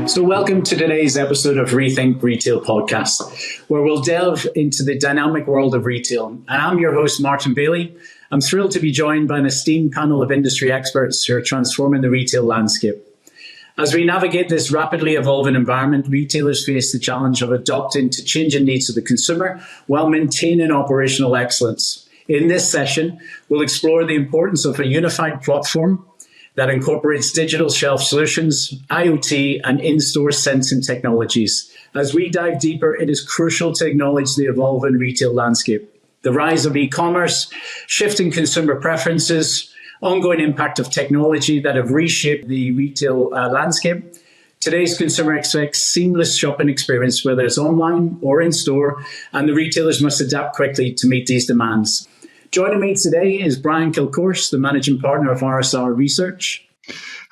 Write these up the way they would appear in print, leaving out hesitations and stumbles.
So welcome to today's episode of Rethink Retail Podcast, where we'll delve into the dynamic world of retail. And I'm your host, Martin Bailie. I'm thrilled to be joined by an esteemed panel of industry experts who are transforming the retail landscape. As we navigate this rapidly evolving environment, retailers face the challenge of adapting to changing needs of the consumer while maintaining operational excellence. In this session, we'll explore the importance of a unified platform that incorporates digital shelf solutions, IoT, and in-store sensing technologies. As we dive deeper, it is crucial to acknowledge the evolving retail landscape. The rise of e-commerce, shifting consumer preferences, ongoing impact of technology that have reshaped the retail landscape. Today's consumer expects seamless shopping experience, whether it's online or in-store, and the retailers must adapt quickly to meet these demands. Joining me today is Brian Kilcourse, the managing partner of RSR Research.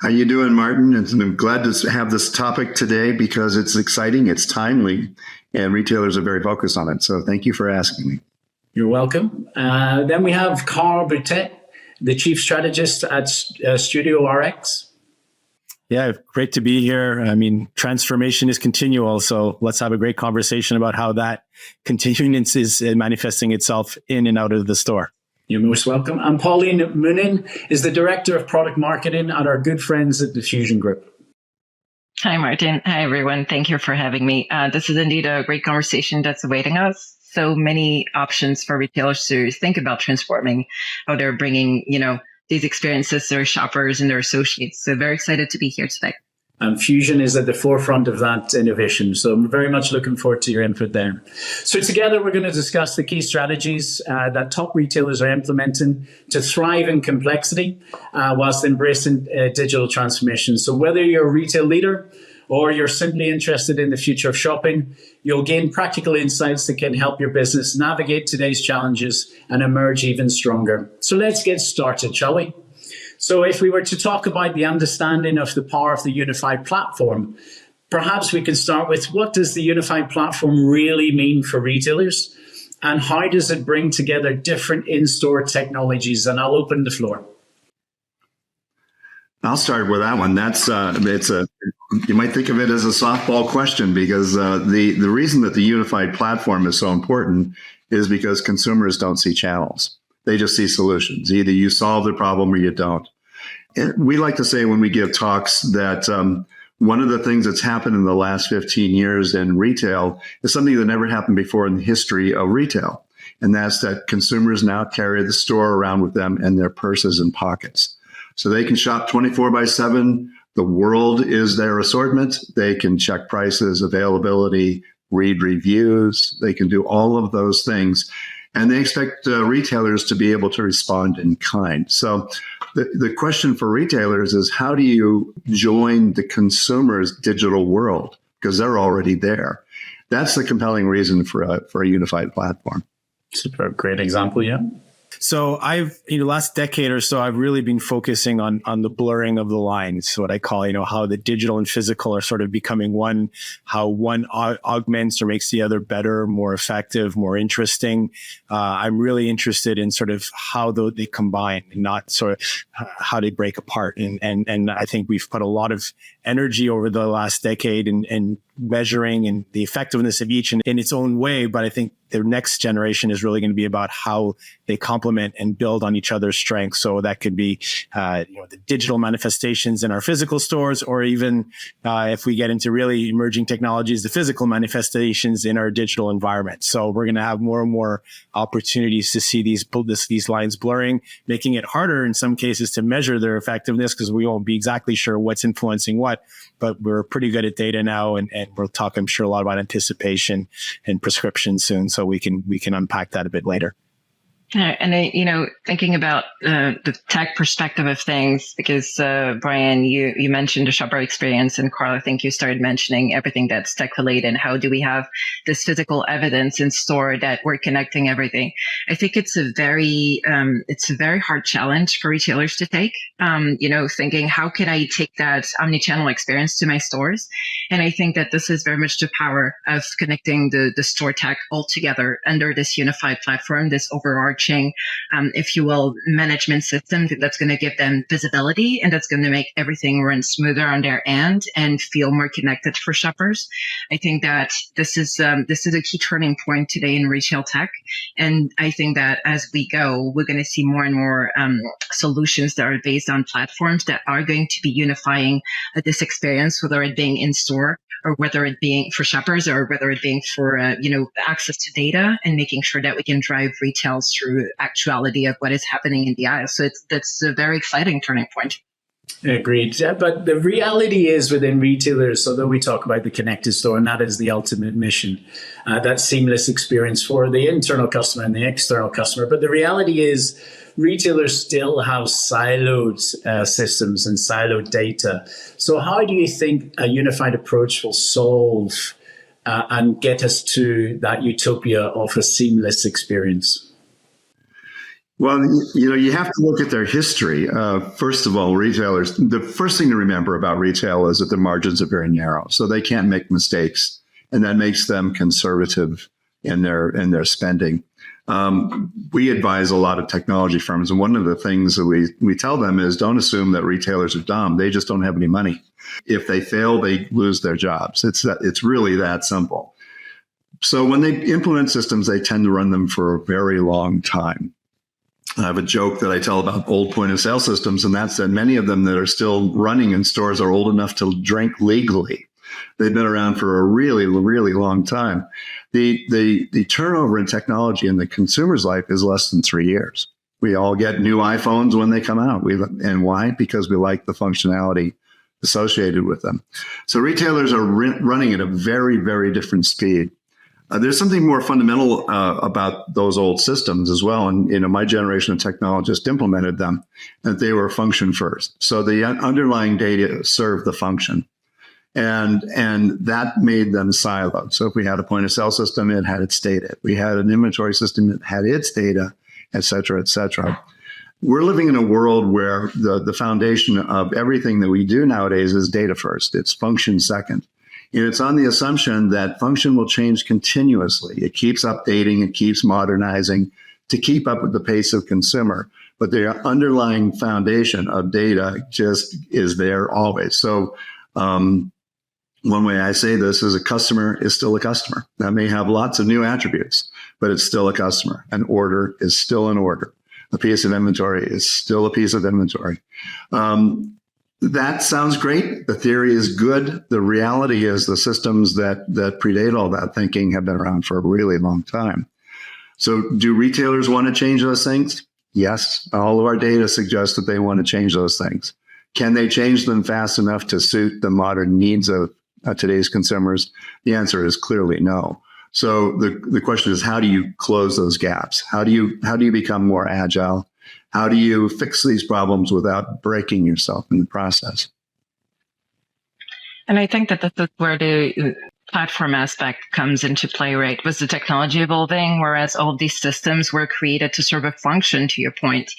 How you doing, Martin? I'm glad to have this topic today because it's exciting, it's timely, and retailers are very focused on it. So thank you for asking me. You're welcome. Then we have Boutet, the Chief Strategist at Studio RX. Yeah, great to be here. I mean, transformation is continual, so let's have a great conversation about how that continuance is manifesting itself in and out of the store. You're most welcome. And Pauline MONIN is the Director of Product Marketing at our good friends at the VusionGroup. Hi, Martin. Hi, everyone. Thank you for having me. This is indeed a great conversation that's awaiting us. So many options for retailers to think about transforming how they're bringing, these experiences to their shoppers and their associates. So very excited to be here today. And Fusion is at the forefront of that innovation. So I'm very much looking forward to your input there. So together we're going to discuss the key strategies that top retailers are implementing to thrive in complexity whilst embracing digital transformation. So whether you're a retail leader or you're simply interested in the future of shopping, you'll gain practical insights that can help your business navigate today's challenges and emerge even stronger. So let's get started, shall we? So if we were to talk about the understanding of the power of the unified platform, perhaps we can start with what does the unified platform really mean for retailers? And how does it bring together different in-store technologies? And I'll open the floor. I'll start with that one. You might think of it as a softball question because the reason that the unified platform is so important is because consumers don't see channels. They just see solutions. Either you solve the problem or you don't. We like to say when we give talks that one of the things that's happened in the last 15 years in retail is something that never happened before in the history of retail. And that's that consumers now carry the store around with them in their purses and pockets. So they can shop 24/7. The world is their assortment. They can check prices, availability, read reviews. They can do all of those things. And they expect retailers to be able to respond in kind. So the question for retailers is, how do you join the consumer's digital world? Because they're already there. That's the compelling reason for a unified platform. Super, great example, yeah. So last decade or so, I've really been focusing on the blurring of the lines, what I call, how the digital and physical are sort of becoming one, how one augments or makes the other better, more effective, more interesting. I'm really interested in sort of how they combine and not sort of how they break apart. And I think we've put a lot of energy over the last decade in measuring and the effectiveness of each in its own way. But I think the next generation is really going to be about how they complement and build on each other's strengths. So that could be, the digital manifestations in our physical stores, or even if we get into really emerging technologies, the physical manifestations in our digital environment. So we're going to have more and more opportunities to see these lines blurring, making it harder in some cases to measure their effectiveness because we won't be exactly sure what's influencing what. But we're pretty good at data now, and we'll talk, I'm sure, a lot about anticipation and prescription soon. So we can unpack that a bit later. And thinking about the tech perspective of things, because Brian, you mentioned the shopper experience, and Carl, I think you started mentioning everything that's tech related. And how do we have this physical evidence in store that we're connecting everything? I think it's a very hard challenge for retailers to take. Thinking how can I take that omnichannel experience to my stores? And I think that this is very much the power of connecting the store tech all together under this unified platform, this overarching overarching, if you will, management system that's going to give them visibility and that's going to make everything run smoother on their end and feel more connected for shoppers. I think that this is a key turning point today in retail tech. And I think that as we go, we're going to see more and more solutions that are based on platforms that are going to be unifying this experience, whether it being in store or whether it being for shoppers or whether it being for, access to data and making sure that we can drive retail through actuality of what is happening in the aisle. So that's a very exciting turning point. Agreed. Yeah, but the reality is within retailers, although we talk about the connected store, and that is the ultimate mission, that seamless experience for the internal customer and the external customer. But the reality is retailers still have siloed systems and siloed data. So how do you think a unified approach will solve and get us to that utopia of a seamless experience? Well, you have to look at their history. First of all, retailers, the first thing to remember about retail is that the margins are very narrow, so they can't make mistakes, and that makes them conservative in their spending. We advise a lot of technology firms, and one of the things that we tell them is don't assume that retailers are dumb. They just don't have any money. If they fail, they lose their jobs. It's really that simple. So when they implement systems, they tend to run them for a very long time. I have a joke that I tell about old point of sale systems, and that's that many of them that are still running in stores are old enough to drink legally. They've been around for a really, really long time. The turnover in technology in the consumer's life is less than 3 years. We all get new iPhones when they come out. And why? Because we like the functionality associated with them. So retailers are running at a very, very different speed. There's something more fundamental about those old systems as well. And, my generation of technologists implemented them, and they were function first. So the underlying data served the function. And that made them siloed. So if we had a point of sale system, it had its data. If we had an inventory system, it had its data, et cetera, et cetera. We're living in a world where the foundation of everything that we do nowadays is data first. It's function second. And it's on the assumption that function will change continuously. It keeps updating, it keeps modernizing to keep up with the pace of consumer. But the underlying foundation of data just is there always. So one way I say this is a customer is still a customer. That may have lots of new attributes, but it's still a customer. An order is still an order. A piece of inventory is still a piece of inventory. That sounds great. The theory is good. The reality is the systems that predate all that thinking have been around for a really long time. So do retailers want to change those things? Yes. All of our data suggests that they want to change those things. Can they change them fast enough to suit the modern needs of today's consumers? The answer is clearly no. So the question is, how do you close those gaps? How do you become more agile? How do you fix these problems without breaking yourself in the process? And I think that this is where the platform aspect comes into play, right? Was the technology evolving, whereas all of these systems were created to serve a function, to your point,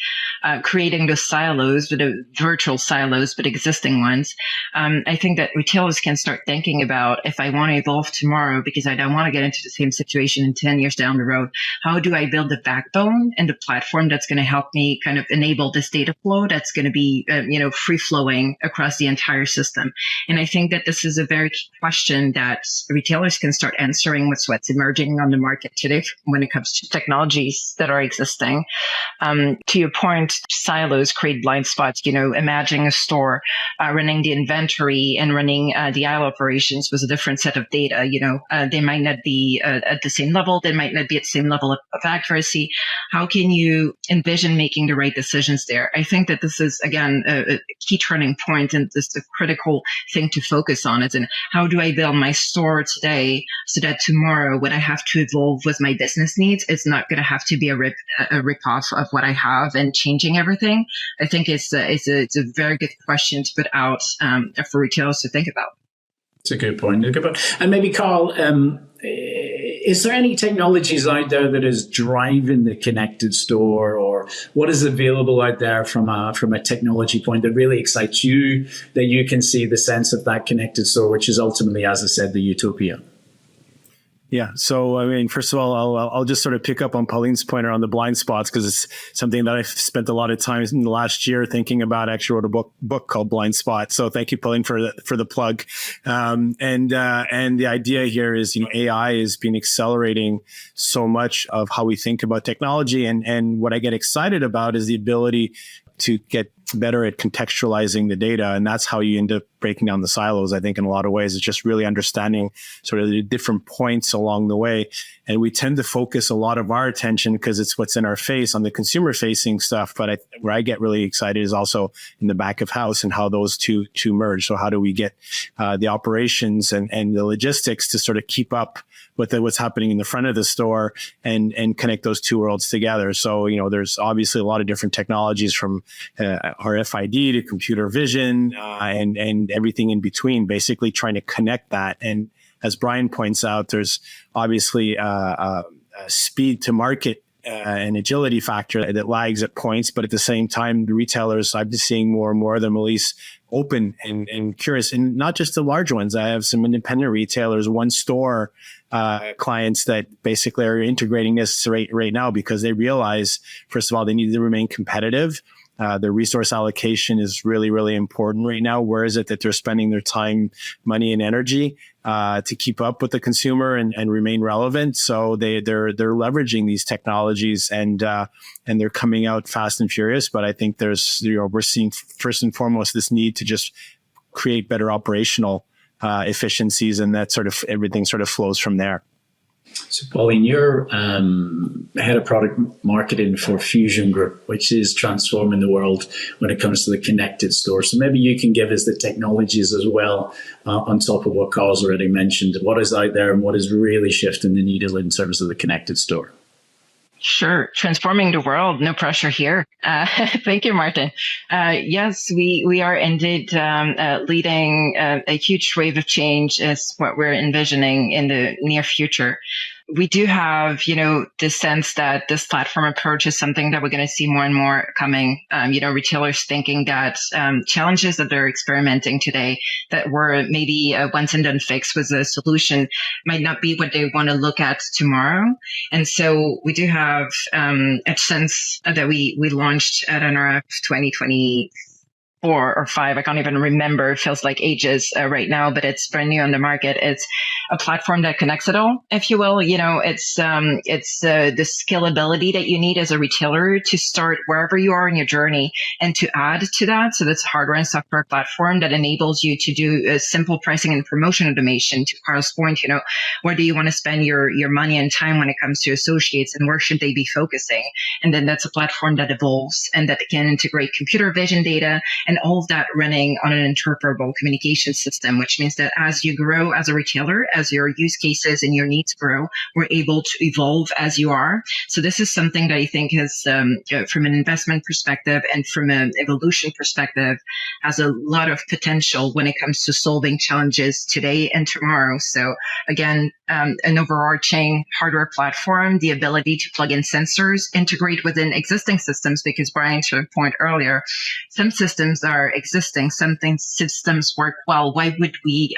creating the silos, the virtual silos, but existing ones. I think that retailers can start thinking about, if I want to evolve tomorrow, because I don't want to get into the same situation in 10 years down the road, how do I build the backbone and the platform that's going to help me kind of enable this data flow that's going to be, free flowing across the entire system? And I think that this is a very key question that retailers can start answering with what's emerging on the market today when it comes to technologies that are existing. To your point, silos create blind spots. Imagining a store running the inventory and running the aisle operations was a different set of data. They might not be at the same level. They might not be at the same level of accuracy. How can you envision making the right decisions there? I think that this is, again, a key turning point, and this is a critical thing to focus on. Is in how do I build my store today so that tomorrow when I have to evolve with my business needs, it's not going to have to be a rip-off of what I have and changing everything. I think it's a very good question to put out for retailers to think about. It's a good point. And maybe, Carl, is there any technologies out there that is driving the connected store, or what is available out there from a technology point that really excites you, that you can see the sense of that connected store, which is ultimately, as I said, the utopia? Yeah. So, I mean, first of all, I'll just sort of pick up on Pauline's point around the blind spots, because it's something that I've spent a lot of time in the last year thinking about. I actually wrote a book called Blind Spot. So thank you, Pauline, for the plug. And the idea here is, AI is been accelerating so much of how we think about technology. And what I get excited about is the ability to get better at contextualizing the data. And that's how you end up breaking down the silos, I think, in a lot of ways. It's just really understanding sort of the different points along the way. And we tend to focus a lot of our attention, because it's what's in our face, on the consumer facing stuff. But where I get really excited is also in the back of house and how those two merge. So how do we get the operations and the logistics to sort of keep up with what's happening in the front of the store and connect those two worlds together. So, there's obviously a lot of different technologies, from RFID to computer vision and everything in between, basically trying to connect that. And as Brian points out, there's obviously a speed to market an agility factor that lags at points, but at the same time, the retailers, I've been seeing more and more of them at least open and curious, and not just the large ones. I have some independent retailers, one store clients that basically are integrating this right now, because they realize, first of all, they need to remain competitive. Their resource allocation is really, really important right now. Where is it that they're spending their time, money, and energy to keep up with the consumer and remain relevant? So they're leveraging these technologies and they're coming out fast and furious. But I think we're seeing first and foremost this need to just create better operational efficiencies, and that sort of everything sort of flows from there. So, Pauline, you're head of product marketing for VusionGroup, which is transforming the world when it comes to the connected store. So maybe you can give us the technologies as well, on top of what Carl's already mentioned. What is out there and what is really shifting the needle in terms of the connected store? Sure. Transforming the world. No pressure here. Thank you, Martin. Yes, we are indeed leading a huge wave of change, is what we're envisioning in the near future. We do have, the sense that this platform approach is something that we're going to see more and more coming. Retailers thinking that challenges that they're experimenting today that were maybe a once and done fix with a solution might not be what they want to look at tomorrow. And so we do have a sense that we launched at NRF 2020. 4 or 5, I can't even remember. It feels like ages right now, but it's brand new on the market. It's a platform that connects it all, if you will. It's the scalability that you need as a retailer to start wherever you are in your journey and to add to that. So that's a hardware and software platform that enables you to do a simple pricing and promotion automation. To Carl's point, where do you want to spend your money and time when it comes to associates, and where should they be focusing? And then that's a platform that evolves and that can integrate computer vision data, and all of that running on an interpretable communication system, which means that as you grow as a retailer, as your use cases and your needs grow, we're able to evolve as you are. So this is something that I think has, from an investment perspective and from an evolution perspective, has a lot of potential when it comes to solving challenges today and tomorrow. So again, an overarching hardware platform, the ability to plug in sensors, integrate within existing systems, because Brian, to your point earlier, some systems are existing, systems work well. Why would we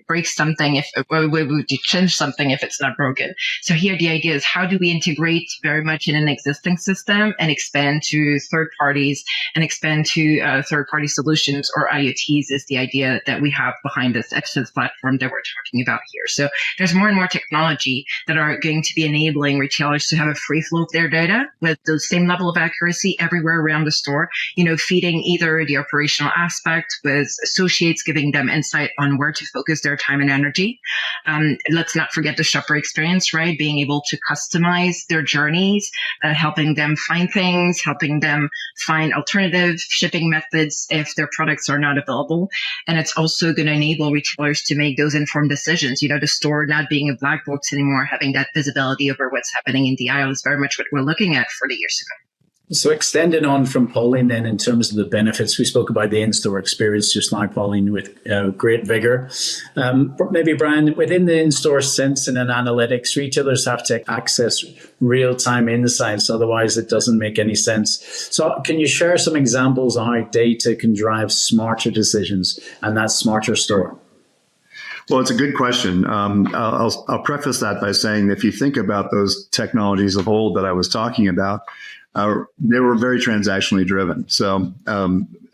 break something why would we change something if it's not broken? So here the idea is, how do we integrate very much in an existing system and expand to third parties and expand to third-party solutions, or IoTs, is the idea that we have behind this Epsys platform that we're talking about here. So there's more and more technology that are going to be enabling retailers to have a free flow of their data with the same level of accuracy everywhere around the store, feeding either the operational aspect with associates, giving them insight on where to focus their time and energy. Let's not forget the shopper experience, right? Being able to customize their journeys, helping them find things, helping them find alternative shipping methods if their products are not available. And it's also going to enable retailers to make those informed decisions. The store not being a black box anymore, having that visibility over what's happening in the aisle is very much what we're looking at for the years to come. So extending on from Pauline then, in terms of the benefits, we spoke about the in-store experience just now, Pauline, with great vigor. Maybe Brian, within the in-store sensing and analytics, retailers have to access real-time insights, otherwise it doesn't make any sense. So can you share some examples of how data can drive smarter decisions and that smarter store? Well, it's a good question. I'll preface that by saying if you think about those technologies of old that I was talking about, they were very transactionally driven. So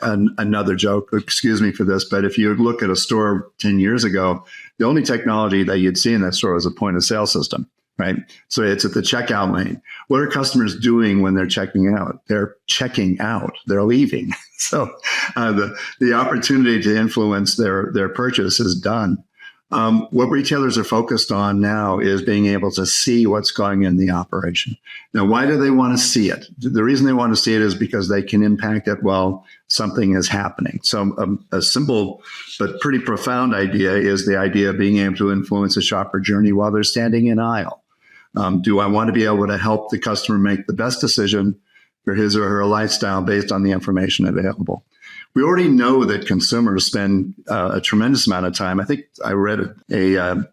another joke, excuse me for this, but if you look at a store 10 years ago, the only technology that you'd see in that store was a point of sale system, right? So it's at the checkout lane. What are customers doing when they're checking out? They're checking out. They're leaving. So the opportunity to influence their purchase is done. What retailers are focused on now is being able to see what's going in the operation. Now, why do they want to see it? The reason they want to see it is because they can impact it while something is happening. So a simple but pretty profound idea is the idea of being able to influence a shopper journey while they're standing in aisle. Do I want to be able to help the customer make the best decision for his or her lifestyle based on the information available? We already know that consumers spend a tremendous amount of time. I think I read a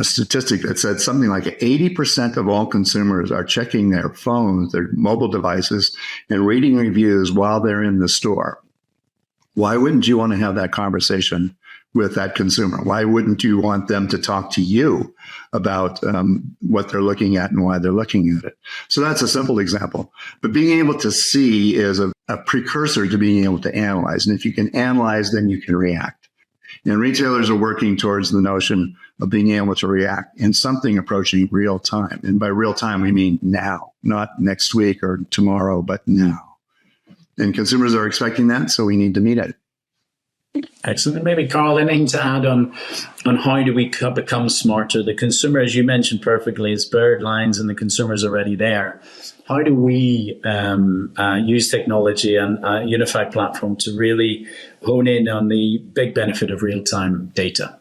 statistic that said something like 80% of all consumers are checking their phones, their mobile devices, and reading reviews while they're in the store. Why wouldn't you want to have that conversation with that consumer? Why wouldn't you want them to talk to you about what they're looking at and why they're looking at it? So that's a simple example. But being able to see is a precursor to being able to analyze. And if you can analyze, then you can react. And retailers are working towards the notion of being able to react in something approaching real time. And by real time, we mean now, not next week or tomorrow, but now. And consumers are expecting that, so we need to meet it. Excellent. Maybe, Carl, anything to add on how do we become smarter? The consumer, as you mentioned perfectly, is blurred lines and the consumer's already there. How do we use technology and a unified platform to really hone in on the big benefit of real-time data?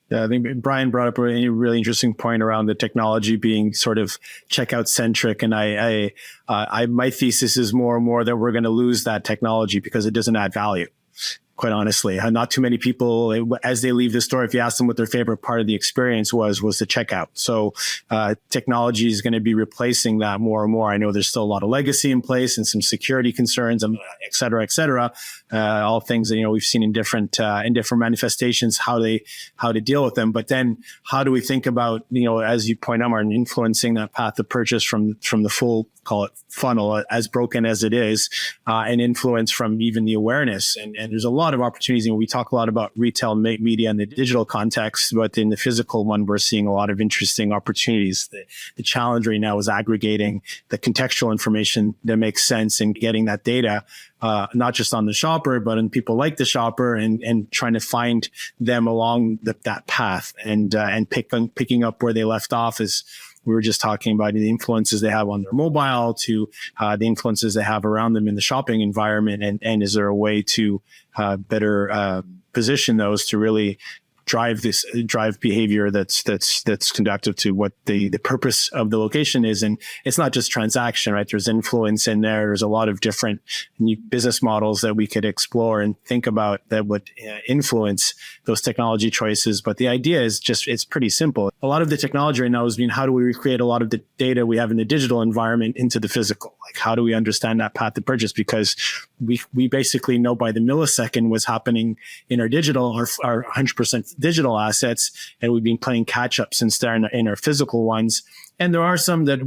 Yeah, I think Brian brought up a really interesting point around the technology being sort of checkout centric. And I my thesis is more and more that we're going to lose that technology because it doesn't add value. Quite honestly, not too many people, as they leave the store, if you ask them what their favorite part of the experience was the checkout. So technology is going to be replacing that more and more. I know there's still a lot of legacy in place and some security concerns, et cetera, all things that we've seen in different manifestations, how to deal with them. But then how do we think about as you point out, Martin, influencing that path of purchase from the full, call it funnel, as broken as it is, and influence from even the awareness. And there's a lot of opportunities. We talk a lot about retail media in the digital context, but in the physical one, we're seeing a lot of interesting opportunities. The challenge right now is aggregating the contextual information that makes sense and getting that data, not just on the shopper, but in people like the shopper, and trying to find them along that path and picking up where they left off. As we were just talking about, the influences they have on their mobile to the influences they have around them in the shopping environment. And is there a way to better position those to really drive behavior that's conducive to what the purpose of the location is? And it's not just transaction, right? There's influence in there. There's a lot of different new business models that we could explore and think about that would influence those technology choices. But the idea is it's pretty simple. A lot of the technology right now is how do we recreate a lot of the data we have in the digital environment into the physical? Like, how do we understand that path to purchase? Because we basically know by the millisecond what's happening in our digital, our 100% digital assets, and we've been playing catch up since they're in our physical ones. And there are some that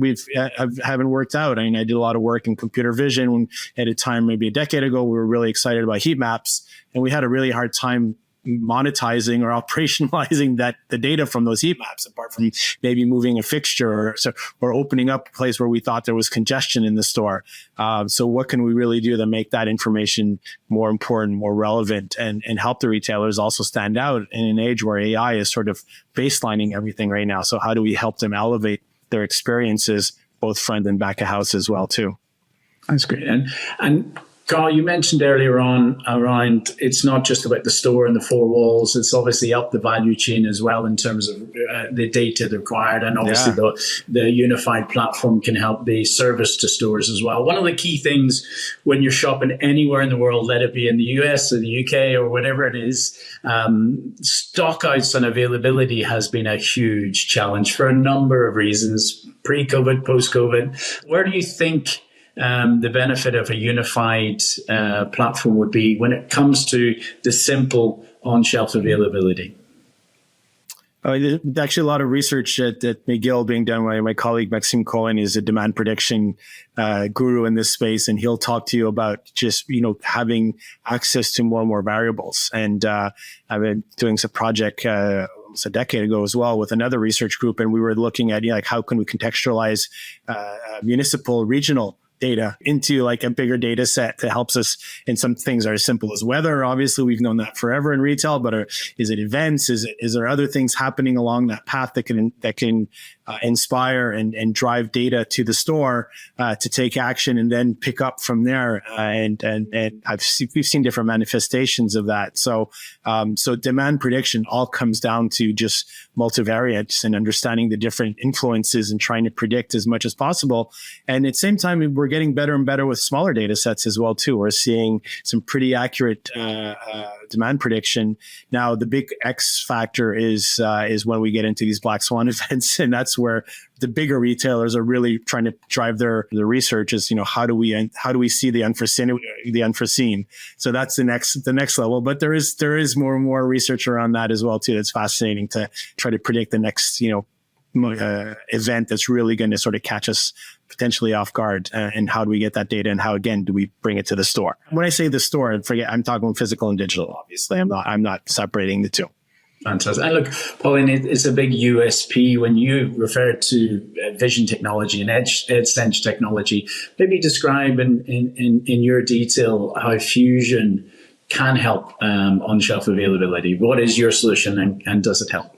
haven't worked out. I mean, I did a lot of work in computer vision when, at a time maybe a decade ago, we were really excited about heat maps, and we had a really hard time monetizing or operationalizing the data from those heat maps, apart from maybe moving a fixture or opening up a place where we thought there was congestion in the store. So what can we really do to make that information more important, more relevant, and help the retailers also stand out in an age where AI is sort of baselining everything right now? So how do we help them elevate their experiences, both front and back of house as well too? That's great. And Carl, you mentioned earlier on around it's not just about the store and the four walls. It's obviously up the value chain as well in terms of the data required. And obviously the unified platform can help the service to stores as well. One of the key things when you're shopping anywhere in the world, let it be in the US or the UK or whatever it is, stockouts and availability has been a huge challenge for a number of reasons, pre-COVID, post-COVID. Where do you think the benefit of a unified platform would be when it comes to the simple on-shelf availability? There's actually a lot of research at McGill being done by my colleague Maxime Cohen. Is a demand prediction guru in this space, and he'll talk to you about just having access to more and more variables. And I've been doing some project almost a decade ago as well with another research group, and we were looking at like how can we contextualize municipal regional data into like a bigger data set that helps us. And some things are as simple as weather. Obviously, we've known that forever in retail, but is it events? Is there other things happening along that path that can inspire and drive data to the store to take action and then pick up from there? And we've seen different manifestations of that. So demand prediction all comes down to just multivariates and understanding the different influences and trying to predict as much as possible. And at the same time, we're getting better and better with smaller data sets as well too. We're seeing some pretty accurate demand prediction. Now, the big X factor is when we get into these black swan events, and that's where the bigger retailers are really trying to drive their research. Is how do we see the unforeseen? So that's the next level. But there is more and more research around that as well too. It's fascinating to try to predict the next event that's really going to sort of catch us potentially off guard, and how do we get that data, and how again do we bring it to the store? When I say the store, I'm talking physical and digital. Obviously, I'm not separating the two. Fantastic. And look, Pauline, it's a big USP when you refer to vision technology and edge sense technology. Maybe describe in your detail how Fusion can help on shelf availability. What is your solution, and does it help?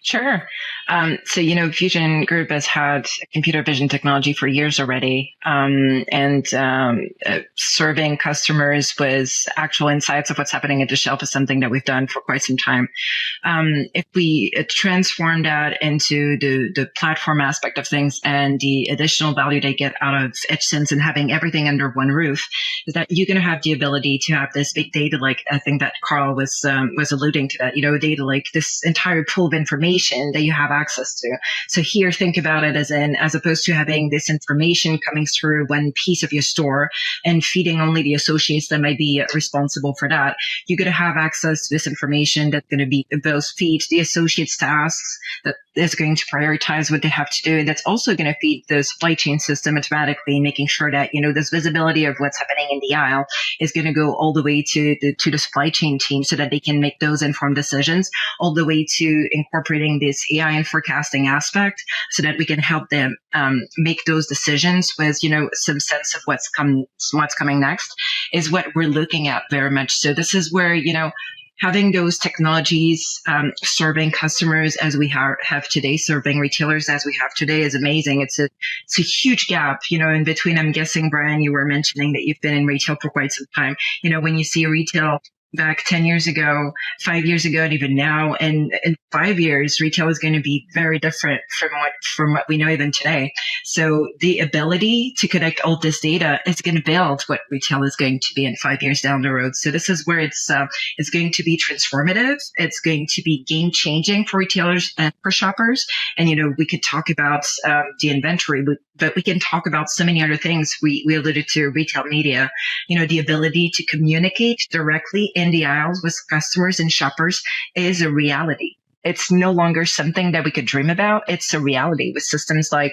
Sure. So, VusionGroup has had computer vision technology for years already, and serving customers with actual insights of what's happening at the shelf is something that we've done for quite some time. If we transform that into the platform aspect of things and the additional value they get out of EdgeSense and having everything under one roof, is that you're going to have the ability to have this big data, like I think that Carl was alluding to that, data like this entire pool of information that you have access to. So here, think about it as opposed to having this information coming through one piece of your store and feeding only the associates that might be responsible for that. You're going to have access to this information that's going to be both feed the associates' tasks, that is going to prioritize what they have to do. And that's also going to feed the supply chain system automatically, making sure that, this visibility of what's happening in the aisle is going to go all the way to the supply chain team so that they can make those informed decisions, all the way to incorporating this AI and forecasting aspect so that we can help them make those decisions with, some sense of what's coming next is what we're looking at very much. So this is where, having those technologies serving customers as we have today, serving retailers as we have today is amazing. It's a huge gap, in between. I'm guessing, Brian, you were mentioning that you've been in retail for quite some time. When you see retail back 10 years ago, 5 years ago, and even now, and in 5 years, retail is going to be very different from what we know even today. So the ability to connect all this data is going to build what retail is going to be in 5 years down the road. So this is where it's going to be transformative. It's going to be game changing for retailers and for shoppers. And, we could talk about the inventory, but we can talk about so many other things. We alluded to retail media, the ability to communicate directly in the aisles with customers and shoppers is a reality. It's no longer something that we could dream about. It's a reality with systems like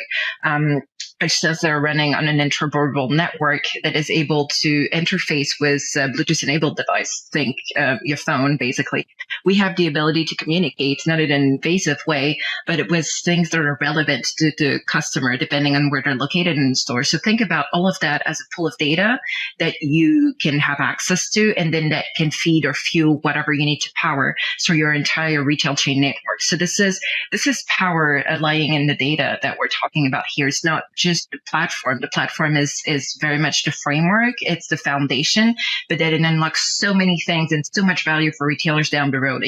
that are running on an interoperable network that is able to interface with Bluetooth-enabled device. Think your phone, basically. We have the ability to communicate, not in an invasive way, but with things that are relevant to the customer, depending on where they're located in the store. So think about all of that as a pool of data that you can have access to, and then that can feed or fuel whatever you need to power through your entire retail chain network. So this is power lying in the data that we're talking about here. It's not just the platform. The platform is very much the framework. It's the foundation, but that it unlocks so many things and so much value for retailers down the road,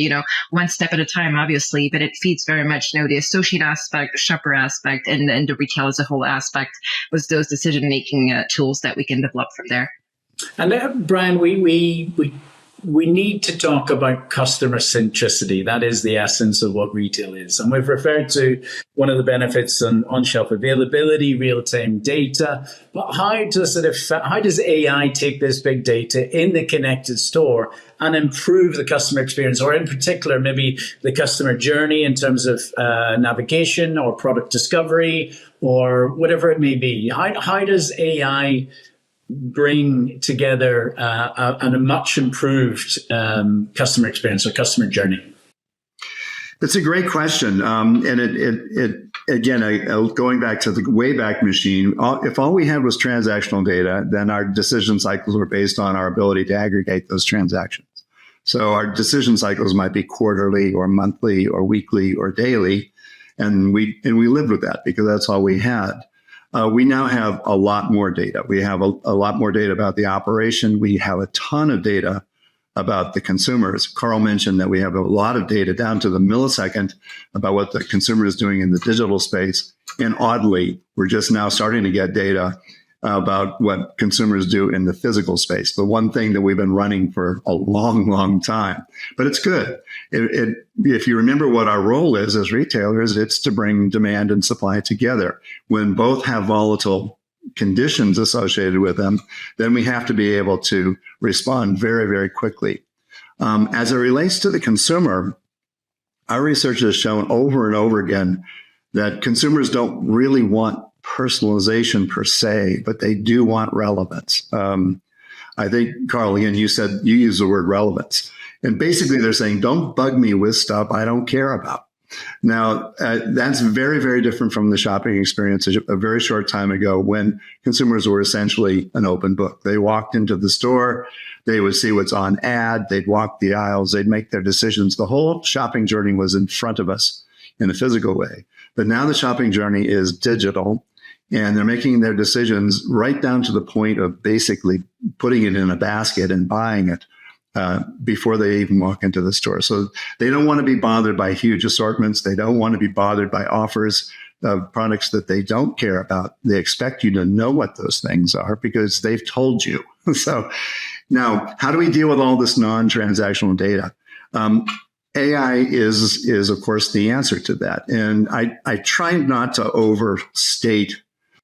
one step at a time, obviously, but it feeds very much, the associate aspect, the shopper aspect, and the retail as a whole aspect with those decision-making tools that we can develop from there. And Brian, we we need to talk about customer centricity. That is the essence of what retail is. And we've referred to one of the benefits on-shelf availability, real-time data. But how does AI take this big data in the connected store and improve the customer experience, or in particular, maybe the customer journey in terms of navigation or product discovery or whatever it may be? How does AI bring together a much improved customer experience or customer journey? It's a great question, and it again, going back to the Wayback Machine. If all we had was transactional data, then our decision cycles were based on our ability to aggregate those transactions. So our decision cycles might be quarterly or monthly or weekly or daily, and we lived with that because that's all we had. We now have a lot more data. We have a lot more data about the operation. We have a ton of data about the consumers. Carl mentioned that we have a lot of data down to the millisecond about what the consumer is doing in the digital space. And oddly, we're just now starting to get data about what consumers do in the physical space, the one thing that we've been running for a long, long time. But it's good. If you remember what our role is as retailers, it's to bring demand and supply together. When both have volatile conditions associated with them, then we have to be able to respond very, very quickly. As it relates to the consumer, our research has shown over and over again that consumers don't really want personalization per se, but they do want relevance. I think, Carl, again, you used the word relevance. And basically they're saying, don't bug me with stuff I don't care about. Now, that's very, very different from the shopping experience a very short time ago when consumers were essentially an open book. They walked into the store, they would see what's on ad, they'd walk the aisles, they'd make their decisions. The whole shopping journey was in front of us in a physical way. But now the shopping journey is digital, and they're making their decisions right down to the point of basically putting it in a basket and buying it before they even walk into the store. So they don't want to be bothered by huge assortments. They don't want to be bothered by offers of products that they don't care about. They expect you to know what those things are because they've told you. So now, how do we deal with all this non-transactional data? AI is, of course, the answer to that. And I try not to overstate,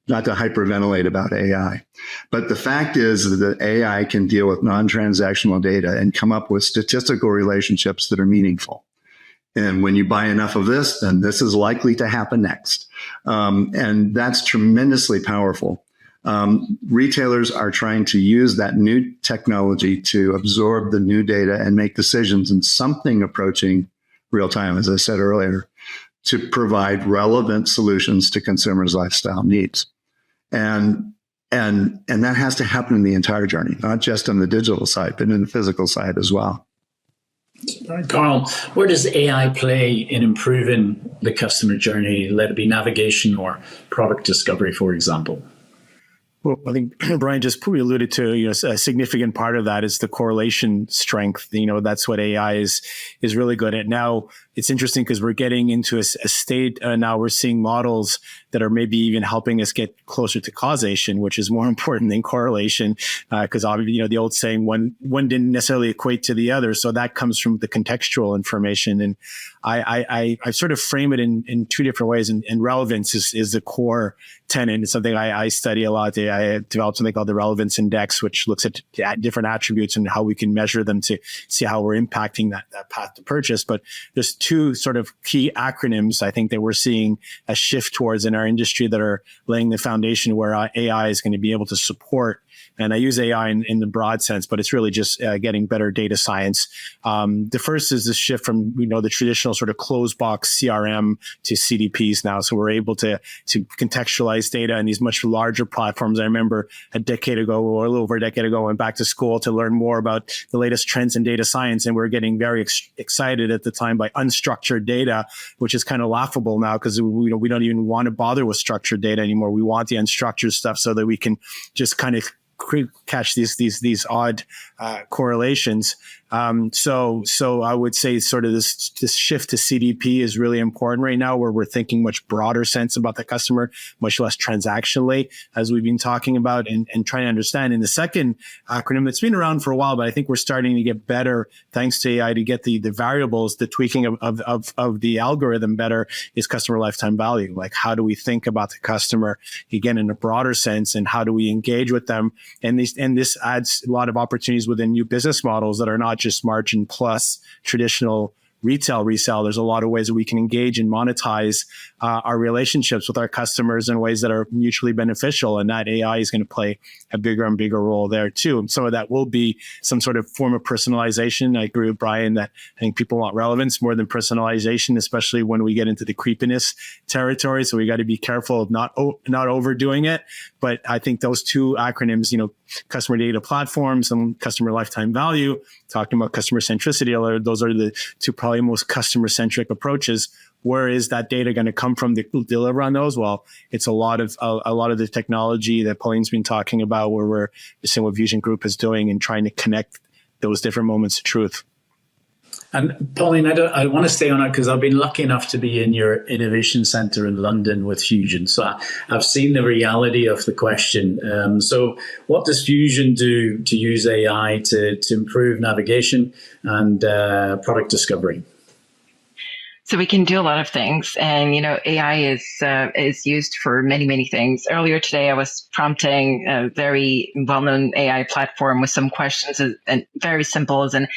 not to hyperventilate about AI. But the fact is that AI can deal with non-transactional data and come up with statistical relationships that are meaningful. And when you buy enough of this, then this is likely to happen next. And that's tremendously powerful. Retailers are trying to use that new technology to absorb the new data and make decisions in something approaching real time, as I said earlier, to provide relevant solutions to consumers' lifestyle needs. And that has to happen in the entire journey, not just on the digital side, but in the physical side as well. Carl, where does AI play in improving the customer journey, let it be navigation or product discovery, for example? Well, I think Brian just probably alluded to, a significant part of that is the correlation strength. That's what AI is really good at. Now, it's interesting because we're getting into a state now we're seeing models that are maybe even helping us get closer to causation, which is more important than correlation, because obviously, the old saying, one didn't necessarily equate to the other. So that comes from the contextual information. And I sort of frame it in two different ways. And relevance is the core tenet. It's something I study a lot. I developed something called the Relevance Index, which looks at different attributes and how we can measure them to see how we're impacting that path to purchase. But there's two sort of key acronyms I think that we're seeing a shift towards in our industry that are laying the foundation where AI is going to be able to support. And I use AI in the broad sense, but it's really just getting better data science. The first is this shift from, the traditional sort of closed box CRM to CDPs now. So we're able to contextualize data in these much larger platforms. I remember a decade ago, or a little over a decade ago, I went back to school to learn more about the latest trends in data science. And we're getting very excited at the time by unstructured data, which is kind of laughable now because we don't even want to bother with structured data anymore. We want the unstructured stuff so that we can just kind of catch these odd correlations. So I would say sort of this shift to CDP is really important right now, where we're thinking much broader sense about the customer, much less transactionally, as we've been talking about, and trying to understand. And the second acronym that's been around for a while, but I think we're starting to get better thanks to AI to get the variables, the tweaking of the algorithm better, is customer lifetime value. Like, how do we think about the customer again in a broader sense, and how do we engage with them? And this adds a lot of opportunities within new business models that are not just margin plus traditional retail resell. There's a lot of ways that we can engage and monetize our relationships with our customers in ways that are mutually beneficial. And that AI is going to play a bigger and bigger role there too. And some of that will be some sort of form of personalization. I agree with Brian that I think people want relevance more than personalization, especially when we get into the creepiness territory. So we got to be careful of not overdoing it. But I think those two acronyms, customer data platforms and customer lifetime value, talking about customer centricity, those are the two probably most customer centric approaches. Where is that data going to come from to deliver on those? Well, it's a lot of the technology that Pauline's been talking about, where we're seeing what VusionGroup is doing and trying to connect those different moments of truth. And Pauline, I want to stay on it because I've been lucky enough to be in your innovation center in London with Fusion. So I've seen the reality of the question. So what does Fusion do to use AI to improve navigation and product discovery? So we can do a lot of things, and AI is used for many, many things. Earlier today, I was prompting a very well-known AI platform with some questions, and very simple as in,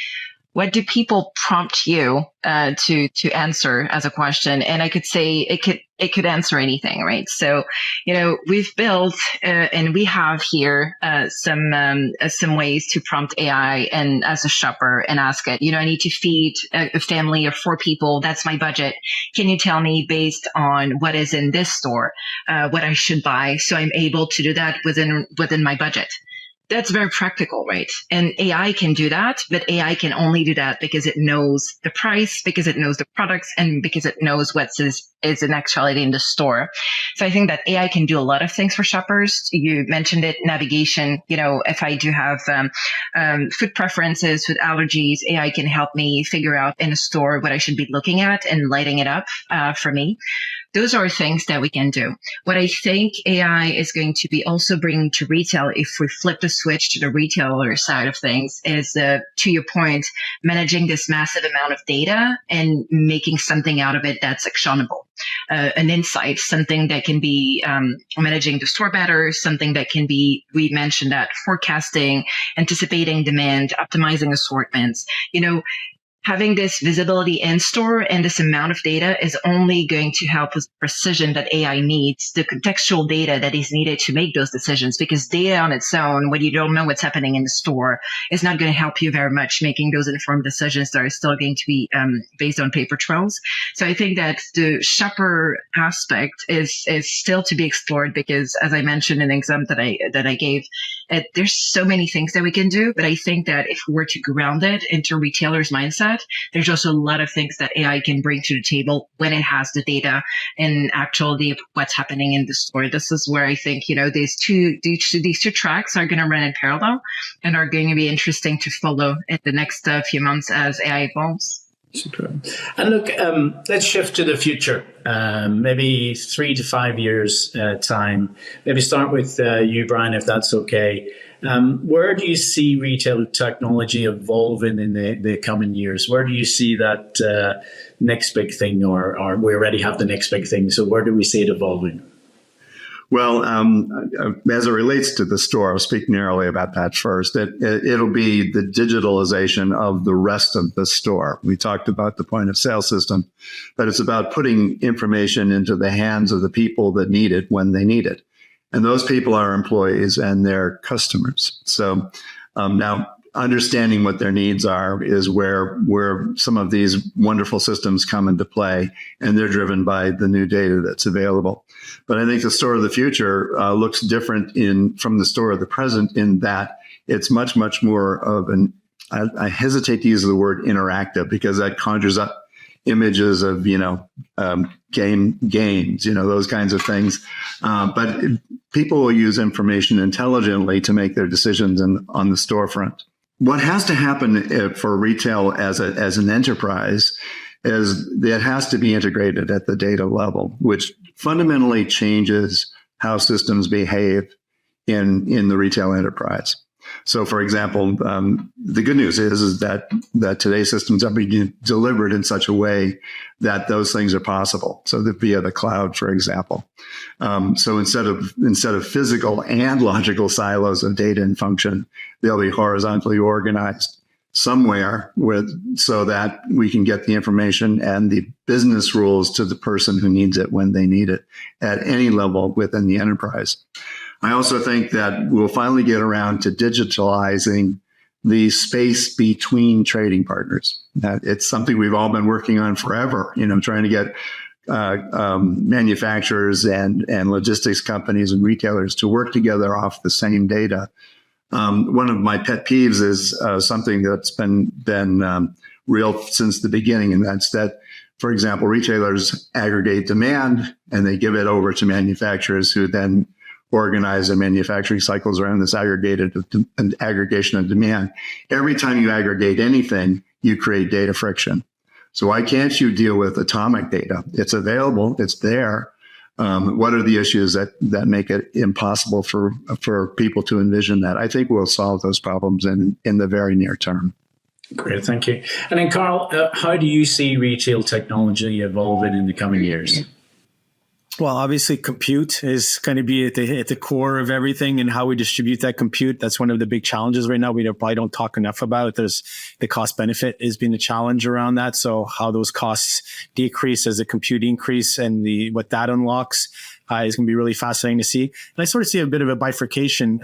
what do people prompt you to answer as a question? And I could say it could answer anything, right? So, we've built and we have here some ways to prompt AI and as a shopper and ask it. I need to feed a family of 4 people. That's my budget. Can you tell me based on what is in this store what I should buy, so I'm able to do that within my budget? That's very practical, right? And AI can do that, but AI can only do that because it knows the price, because it knows the products, and because it knows what is in actuality in the store. So I think that AI can do a lot of things for shoppers. You mentioned it, navigation. If I do have food preferences, food allergies, AI can help me figure out in a store what I should be looking at and lighting it up for me. Those are things that we can do. What I think AI is going to be also bringing to retail, if we flip the switch to the retailer side of things, is, to your point, managing this massive amount of data and making something out of it that's actionable. An insight, something that can be managing the store better, something that can be, we mentioned that, forecasting, anticipating demand, optimizing assortments. Having this visibility in store and this amount of data is only going to help with precision that AI needs, the contextual data that is needed to make those decisions, because data on its own, when you don't know what's happening in the store, is not going to help you very much making those informed decisions that are still going to be based on paper trails. So I think that the shopper aspect is still to be explored, because as I mentioned in the example that I gave, there's so many things that we can do, but I think that if we were to ground it into a retailer's mindset, there's also a lot of things that AI can bring to the table when it has the data and actually what's happening in the store. This is where I think, these two tracks are going to run in parallel and are going to be interesting to follow in the next few months as AI evolves. Super. And look, let's shift to the future, maybe 3 to 5 years time. Maybe start with you, Brian, if that's okay. Where do you see retail technology evolving in the coming years? Where do you see that next big thing, or we already have the next big thing? So where do we see it evolving? Well, as it relates to the store, I'll speak narrowly about that first. It'll be the digitalization of the rest of the store. We talked about the point of sale system, but it's about putting information into the hands of the people that need it when they need it. And those people are employees and their customers. So now understanding what their needs are is where some of these wonderful systems come into play, and they're driven by the new data that's available. But I think the store of the future looks different from the store of the present, in that it's much, much more of I hesitate to use the word interactive, because that conjures up images of, games, those kinds of things. But people will use information intelligently to make their decisions on the storefront. what has to happen for retail as an enterprise is that it has to be integrated at the data level, which fundamentally changes how systems behave in the retail enterprise. So, for example, the good news is that today's systems are being delivered in such a way that those things are possible. So, via the cloud, for example. So instead of physical and logical silos of data and function, they'll be horizontally organized somewhere so that we can get the information and the business rules to the person who needs it when they need it at any level within the enterprise. I also think that we'll finally get around to digitalizing the space between trading partners. It's something we've all been working on forever, trying to get manufacturers and logistics companies and retailers to work together off the same data. One of my pet peeves is something that's been real since the beginning, and that's that, for example, retailers aggregate demand and they give it over to manufacturers who then organize their manufacturing cycles around this aggregation of demand. Every time you aggregate anything, you create data friction. So why can't you deal with atomic data? It's available, it's there. What are the issues that make it impossible for people to envision that? I think we'll solve those problems in the very near term. Great, thank you. And then, Carl, how do you see retail technology evolving in the coming years? Well, obviously, compute is going to be at the core of everything, and how we distribute that compute. That's one of the big challenges right now. We probably don't talk enough about. There's the cost benefit has been a challenge around that. So how those costs decrease as the compute increase and what that unlocks is going to be really fascinating to see. And I sort of see a bit of a bifurcation.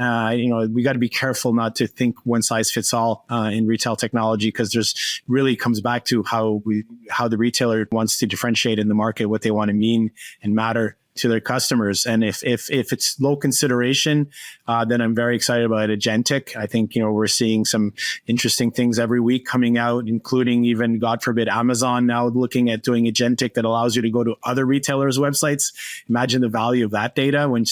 We got to be careful not to think one size fits all in retail technology, because there's really comes back to how the retailer wants to differentiate in the market, what they want to mean and matter to their customers. And if it's low consideration, then I'm very excited about agentic. I think, we're seeing some interesting things every week coming out, including even, God forbid, Amazon now looking at doing agentic that allows you to go to other retailers' websites. Imagine the value of that data when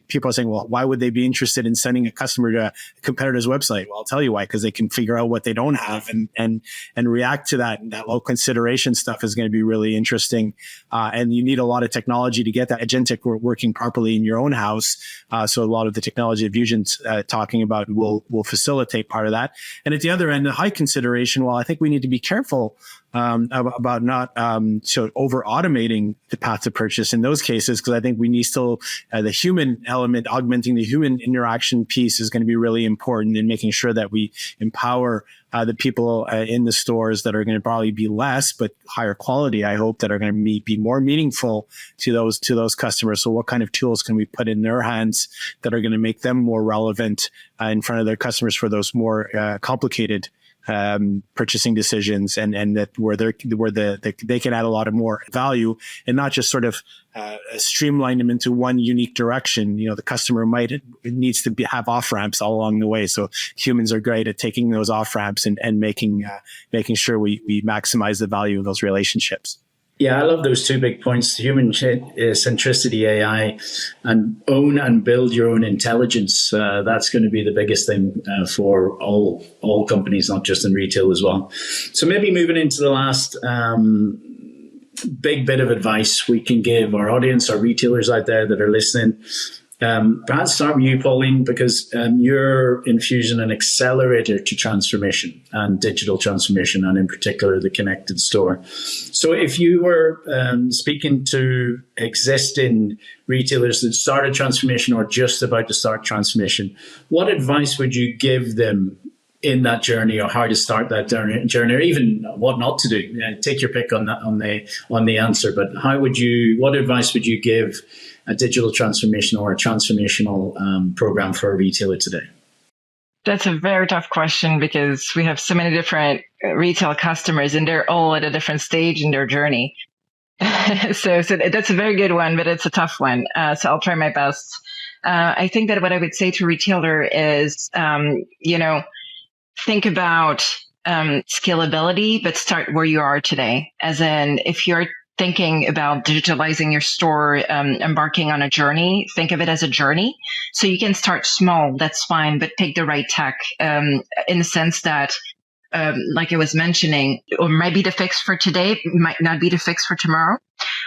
people are saying, well, why would they be interested in sending a customer to a competitor's website? Well, I'll tell you why, because they can figure out what they don't have and react to that. And that low consideration stuff is going to be really interesting. And you need a lot of technology to get that agentic working properly in your own house. So a lot of the technology that Vusion's talking about will facilitate part of that. And at the other end, the high consideration, well, I think we need to be careful about not over automating the path to purchase in those cases, because I think we need still the human element, augmenting the human interaction piece is going to be really important in making sure that we empower the people in the stores that are going to probably be less but higher quality, I hope, that are going to be more meaningful to those customers. So what kind of tools can we put in their hands that are going to make them more relevant in front of their customers for those more complicated purchasing decisions, and that where they can add a lot of more value and not just sort of streamline them into one unique direction. The customer needs to have off ramps all along the way. So humans are great at taking those off ramps and making sure we maximize the value of those relationships. Yeah, I love those two big points: human centricity, AI, and own and build your own intelligence. That's going to be the biggest thing for all companies, not just in retail as well. So maybe moving into the last big bit of advice we can give our audience, our retailers out there that are listening. Perhaps start with you, Pauline, because you're in Vusion an accelerator to transformation and digital transformation, and in particular the connected store. So if you were speaking to existing retailers that started transformation or just about to start transformation, what advice would you give them in that journey, or how to start that journey, or even what not to do? Take your pick on that, on the answer. But what advice would you give a digital transformation or a transformational program for a retailer today? That's a very tough question, because we have so many different retail customers and they're all at a different stage in their journey. So that's a very good one, but it's a tough one. So I'll try my best. I think that what I would say to a retailer is, think about scalability, but start where you are today. As in, if you're thinking about digitalizing your store, embarking on a journey, think of it as a journey. So you can start small, that's fine, but pick the right tech, in the sense that, like I was mentioning, or might be the fix for today, might not be the fix for tomorrow.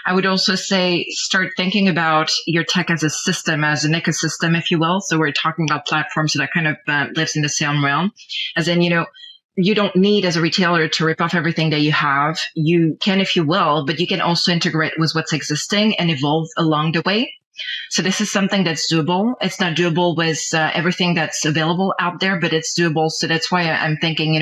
I would also say start thinking about your tech as a system, as an ecosystem, if you will. So we're talking about platforms, so that kind of lives in the same realm. As in, you don't need as a retailer to rip off everything that you have. You can, if you will, but you can also integrate with what's existing and evolve along the way. So this is something that's doable. It's not doable with everything that's available out there, but it's doable. So that's why I'm thinking,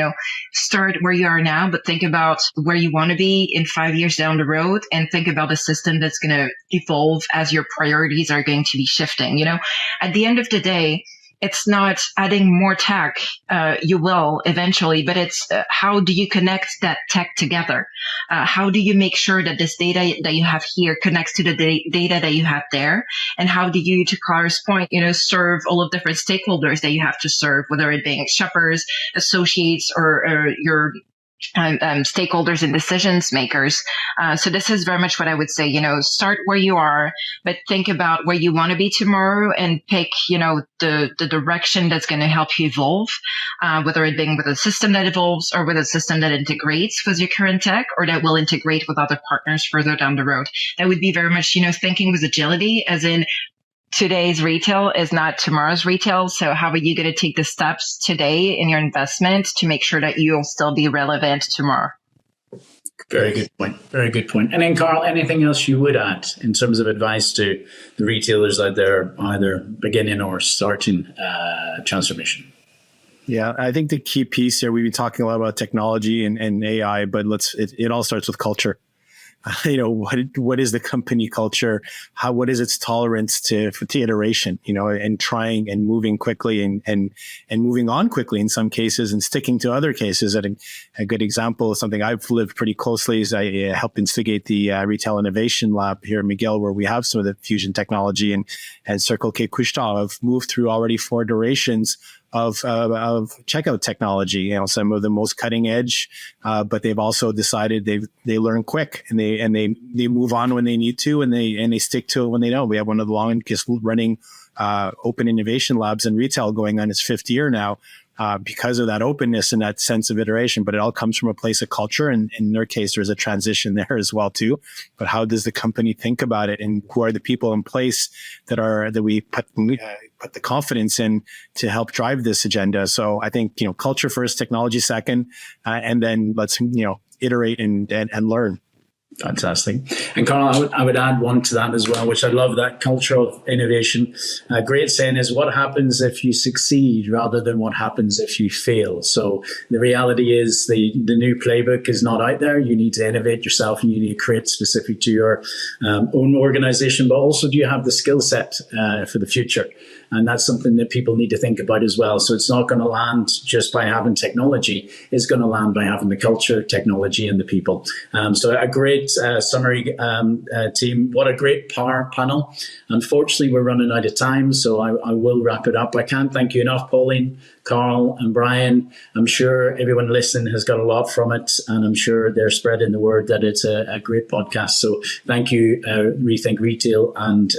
start where you are now, but think about where you want to be in 5 years down the road, and think about a system that's going to evolve as your priorities are going to be shifting. At the end of the day, it's not adding more tech. You will eventually, but it's how do you connect that tech together? How do you make sure that this data that you have here connects to the data that you have there? And how do you, to Clara's point, serve all of different stakeholders that you have to serve, whether it being shoppers, associates, or your stakeholders and decisions makers. So this is very much what I would say, start where you are, but think about where you want to be tomorrow and pick, the direction that's going to help you evolve, whether it being with a system that evolves or with a system that integrates with your current tech, or that will integrate with other partners further down the road. That would be very much, thinking with agility, as in, today's retail is not tomorrow's retail. So how are you going to take the steps today in your investment to make sure that you'll still be relevant tomorrow? Very good point. Very good point. And then, Carl, anything else you would add in terms of advice to the retailers out there, either beginning or starting transformation? Yeah, I think the key piece here, we've been talking a lot about technology and AI, but it all starts with culture. What is the company culture? What is its tolerance to iteration, and trying and moving quickly and moving on quickly in some cases and sticking to other cases. And a good example of something I've lived pretty closely is I helped instigate the Retail Innovation Lab here in McGill, where we have some of the fusion technology, and Circle K Couche-Tard have moved through already 4 iterations of checkout technology, some of the most cutting edge, but they've also decided they learn quick, and they move on when they need to, and they stick to it when they don't. We have one of the longest running open innovation labs in retail going on its 5th year now, because of that openness and that sense of iteration. But it all comes from a place of culture, and in their case, there's a transition there as well too. But how does the company think about it, and who are the people in place that we put the confidence in to help drive this agenda? So I think culture first, technology second, and then let's iterate and learn. Fantastic. And Carl, I would add one to that as well, which I love, that cultural innovation. A great saying is, what happens if you succeed rather than what happens if you fail? So the reality is the new playbook is not out there. You need to innovate yourself, and you need to create specific to your own organization, but also, do you have the skill set for the future? And that's something that people need to think about as well. So it's not going to land just by having technology. It's going to land by having the culture, technology, and the people. So a great summary, team. What a great power panel. Unfortunately, we're running out of time, so I will wrap it up. I can't thank you enough, Pauline, Carl, and Brian. I'm sure everyone listening has got a lot from it, and I'm sure they're spreading the word that it's a great podcast. So thank you, Rethink Retail, and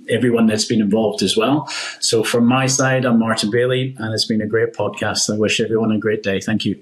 everyone that's been involved as well. So from my side, I'm Martin Bailie, and it's been a great podcast. I wish everyone a great day. Thank you.